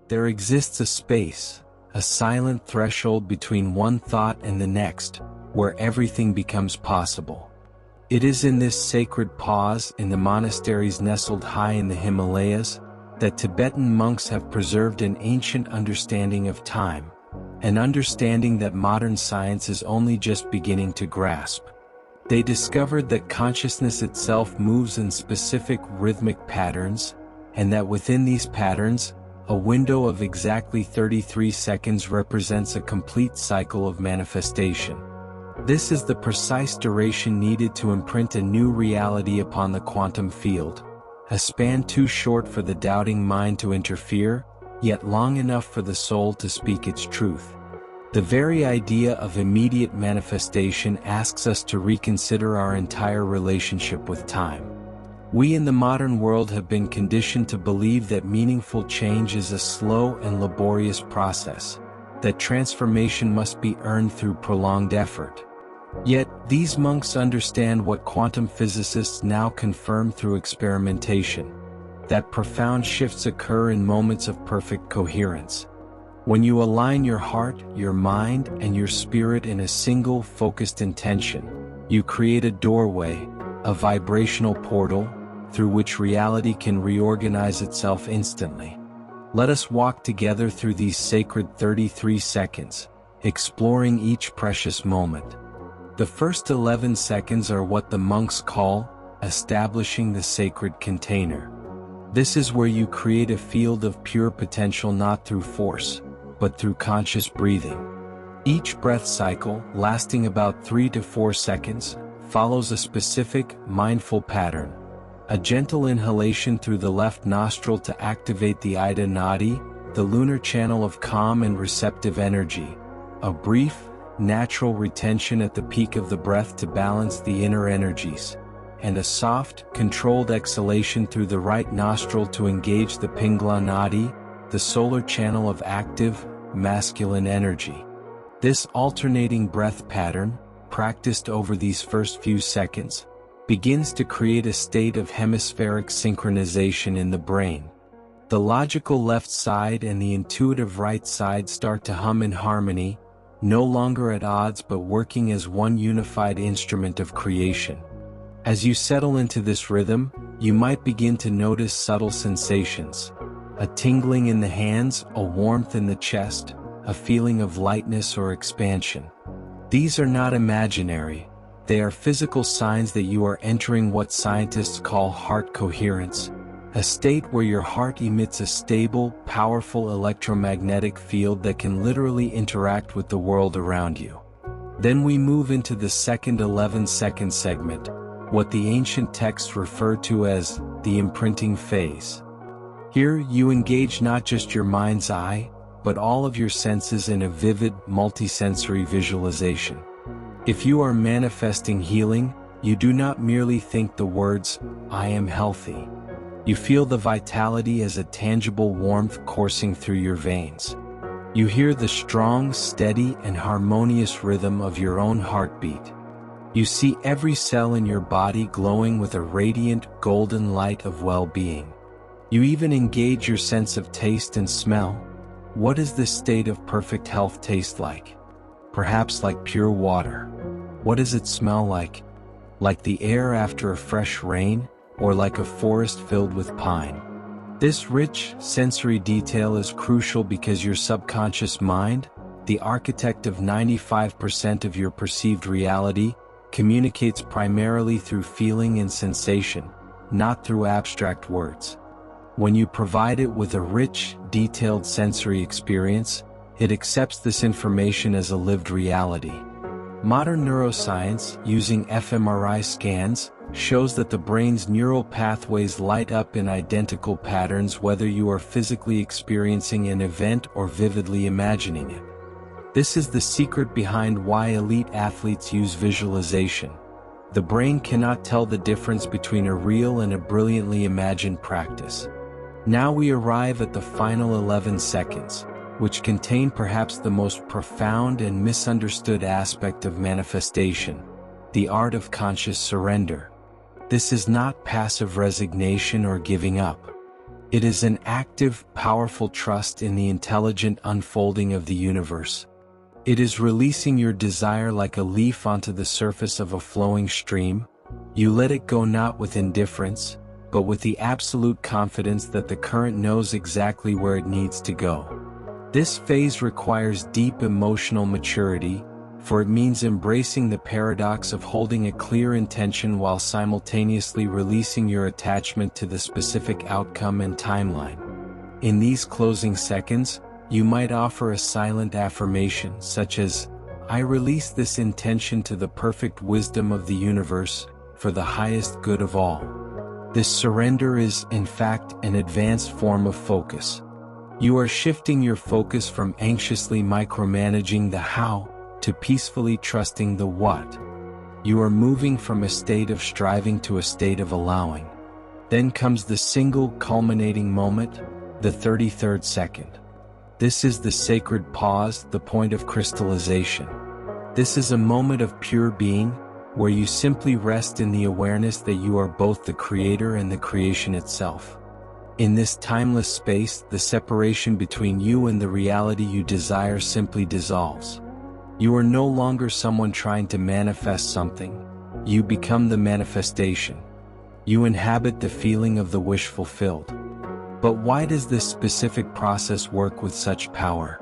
There exists a space, a silent threshold between one thought and the next, where everything becomes possible. It is in this sacred pause, in the monasteries nestled high in the Himalayas, that Tibetan monks have preserved an ancient understanding of time, an understanding that modern science is only just beginning to grasp. They discovered that consciousness itself moves in specific rhythmic patterns, and that within these patterns, a window of exactly 33 seconds represents a complete cycle of manifestation. This is the precise duration needed to imprint a new reality upon the quantum field, a span too short for the doubting mind to interfere, yet long enough for the soul to speak its truth. The very idea of immediate manifestation asks us to reconsider our entire relationship with time. We in the modern world have been conditioned to believe that meaningful change is a slow and laborious process, that transformation must be earned through prolonged effort. Yet, these monks understand what quantum physicists now confirm through experimentation, that profound shifts occur in moments of perfect coherence. When you align your heart, your mind, and your spirit in a single focused intention, you create a doorway, a vibrational portal, through which reality can reorganize itself instantly. Let us walk together through these sacred 33 seconds, exploring each precious moment. The first 11 seconds are what the monks call establishing the sacred container. This is where you create a field of pure potential, not through force, but through conscious breathing. Each breath cycle, lasting about 3 to 4 seconds, follows a specific, mindful pattern. A gentle inhalation through the left nostril to activate the Ida Nadi, the lunar channel of calm and receptive energy. A brief, natural retention at the peak of the breath to balance the inner energies. And a soft, controlled exhalation through the right nostril to engage the Pingala Nadi, the solar channel of active, masculine energy. This alternating breath pattern, practiced over these first few seconds, begins to create a state of hemispheric synchronization in the brain. The logical left side and the intuitive right side start to hum in harmony, no longer at odds but working as one unified instrument of creation. As you settle into this rhythm, you might begin to notice subtle sensations. A tingling in the hands, a warmth in the chest, a feeling of lightness or expansion. These are not imaginary. They are physical signs that you are entering what scientists call heart coherence, a state where your heart emits a stable, powerful electromagnetic field that can literally interact with the world around you. Then we move into the second 11-second segment, what the ancient texts refer to as the imprinting phase. Here you engage not just your mind's eye, but all of your senses in a vivid, multisensory visualization. If you are manifesting healing, you do not merely think the words, "I am healthy." You feel the vitality as a tangible warmth coursing through your veins. You hear the strong, steady, and harmonious rhythm of your own heartbeat. You see every cell in your body glowing with a radiant, golden light of well-being. You even engage your sense of taste and smell. What does this state of perfect health taste like? Perhaps like pure water. What does it smell like? Like the air after a fresh rain, or like a forest filled with pine? This rich, sensory detail is crucial because your subconscious mind, the architect of 95% of your perceived reality, communicates primarily through feeling and sensation, not through abstract words. When you provide it with a rich, detailed sensory experience, it accepts this information as a lived reality. Modern neuroscience, using fMRI scans, shows that the brain's neural pathways light up in identical patterns whether you are physically experiencing an event or vividly imagining it. This is the secret behind why elite athletes use visualization. The brain cannot tell the difference between a real and a brilliantly imagined practice. Now we arrive at the final 11 seconds, which contain perhaps the most profound and misunderstood aspect of manifestation, the art of conscious surrender. This is not passive resignation or giving up. It is an active, powerful trust in the intelligent unfolding of the universe. It is releasing your desire like a leaf onto the surface of a flowing stream. You let it go not with indifference, but with the absolute confidence that the current knows exactly where it needs to go. This phase requires deep emotional maturity, for it means embracing the paradox of holding a clear intention while simultaneously releasing your attachment to the specific outcome and timeline. In these closing seconds, you might offer a silent affirmation such as, "I release this intention to the perfect wisdom of the universe, for the highest good of all." This surrender is, in fact, an advanced form of focus. You are shifting your focus from anxiously micromanaging the how, to peacefully trusting the what. You are moving from a state of striving to a state of allowing. Then comes the single culminating moment, the 33rd second. This is the sacred pause, the point of crystallization. This is a moment of pure being, where you simply rest in the awareness that you are both the creator and the creation itself. In this timeless space, the separation between you and the reality you desire simply dissolves. You are no longer someone trying to manifest something. You become the manifestation. You inhabit the feeling of the wish fulfilled. But why does this specific process work with such power?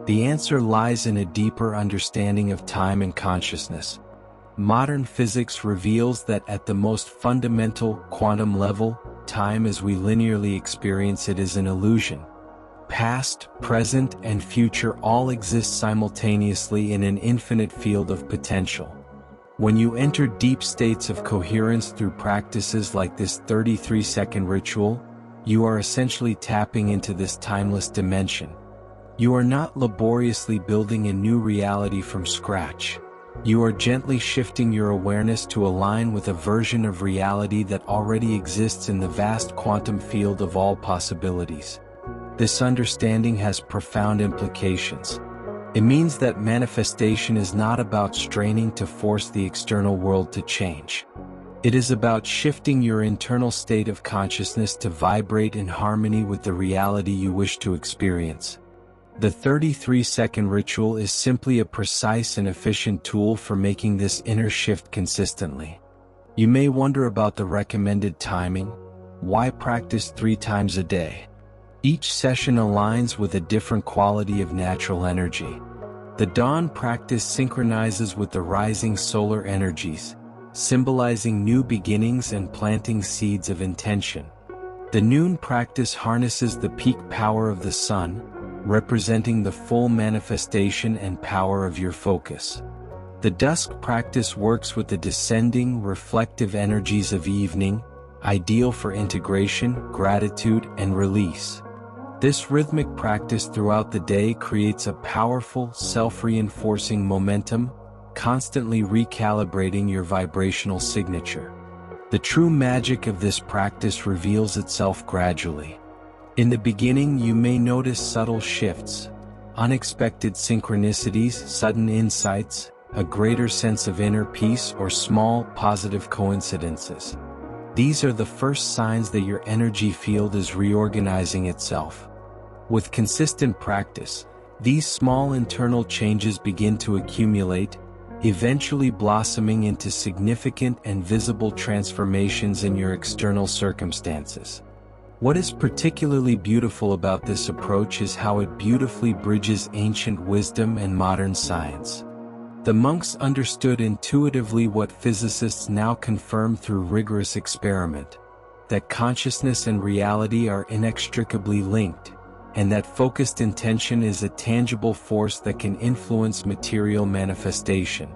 The answer lies in a deeper understanding of time and consciousness. Modern physics reveals that at the most fundamental, quantum level, time as we linearly experience it is an illusion. Past, present, and future all exist simultaneously in an infinite field of potential. When you enter deep states of coherence through practices like this 33-second ritual, you are essentially tapping into this timeless dimension. You are not laboriously building a new reality from scratch. You are gently shifting your awareness to align with a version of reality that already exists in the vast quantum field of all possibilities. This understanding has profound implications. It means that manifestation is not about straining to force the external world to change. It is about shifting your internal state of consciousness to vibrate in harmony with the reality you wish to experience. The 33-second ritual is simply a precise and efficient tool for making this inner shift consistently. You may wonder about the recommended timing. Why practice 3 times a day? Each session aligns with a different quality of natural energy. The dawn practice synchronizes with the rising solar energies, symbolizing new beginnings and planting seeds of intention. The noon practice harnesses the peak power of the sun, representing the full manifestation and power of your focus. The dusk practice works with the descending, reflective energies of evening, ideal for integration, gratitude, and release. This rhythmic practice throughout the day creates a powerful, self-reinforcing momentum, constantly recalibrating your vibrational signature. The true magic of this practice reveals itself gradually. In the beginning, you may notice subtle shifts, unexpected synchronicities, sudden insights, a greater sense of inner peace, or small, positive coincidences. These are the first signs that your energy field is reorganizing itself. With consistent practice, these small internal changes begin to accumulate, eventually blossoming into significant and visible transformations in your external circumstances. What is particularly beautiful about this approach is how it beautifully bridges ancient wisdom and modern science. The monks understood intuitively what physicists now confirm through rigorous experiment, that consciousness and reality are inextricably linked, and that focused intention is a tangible force that can influence material manifestation.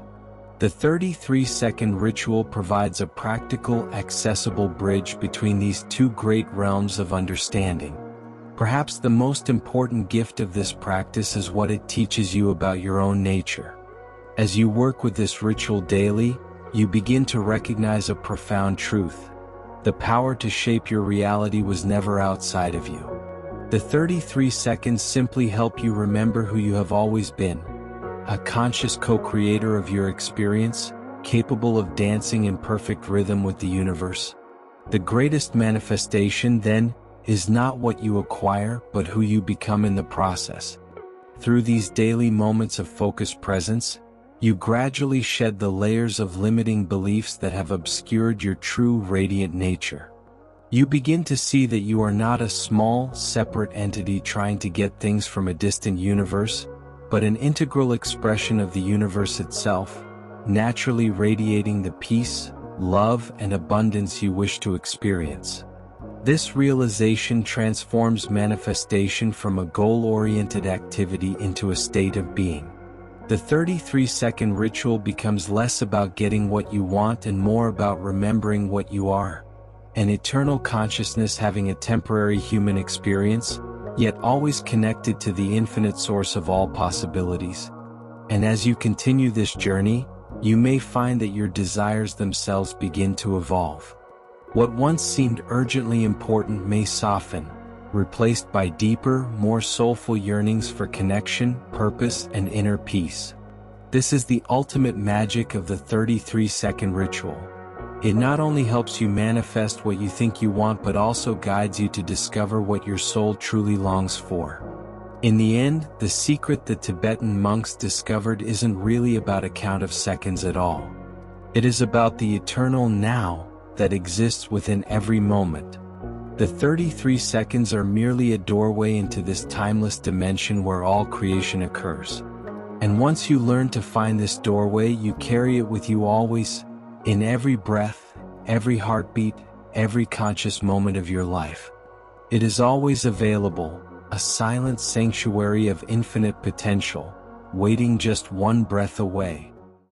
The 33-second ritual provides a practical, accessible bridge between these two great realms of understanding. Perhaps the most important gift of this practice is what it teaches you about your own nature. As you work with this ritual daily, you begin to recognize a profound truth. The power to shape your reality was never outside of you. The 33 seconds simply help you remember who you have always been, a conscious co-creator of your experience, capable of dancing in perfect rhythm with the universe. The greatest manifestation, then, is not what you acquire but who you become in the process. Through these daily moments of focused presence, you gradually shed the layers of limiting beliefs that have obscured your true radiant nature. You begin to see that you are not a small, separate entity trying to get things from a distant universe, but an integral expression of the universe itself, naturally radiating the peace, love, and abundance you wish to experience. This realization transforms manifestation from a goal-oriented activity into a state of being. The 33-second ritual becomes less about getting what you want and more about remembering what you are. An eternal consciousness having a temporary human experience, yet always connected to the infinite source of all possibilities. And as you continue this journey, you may find that your desires themselves begin to evolve. What once seemed urgently important may soften, replaced by deeper, more soulful yearnings for connection, purpose, and inner peace. This is the ultimate magic of the 33-second ritual. It not only helps you manifest what you think you want but also guides you to discover what your soul truly longs for. In the end, the secret the Tibetan monks discovered isn't really about a count of seconds at all. It is about the eternal now that exists within every moment. The 33 seconds are merely a doorway into this timeless dimension where all creation occurs. And once you learn to find this doorway, you carry it with you always, in every breath, every heartbeat, every conscious moment of your life. It is always available, a silent sanctuary of infinite potential, waiting just one breath away.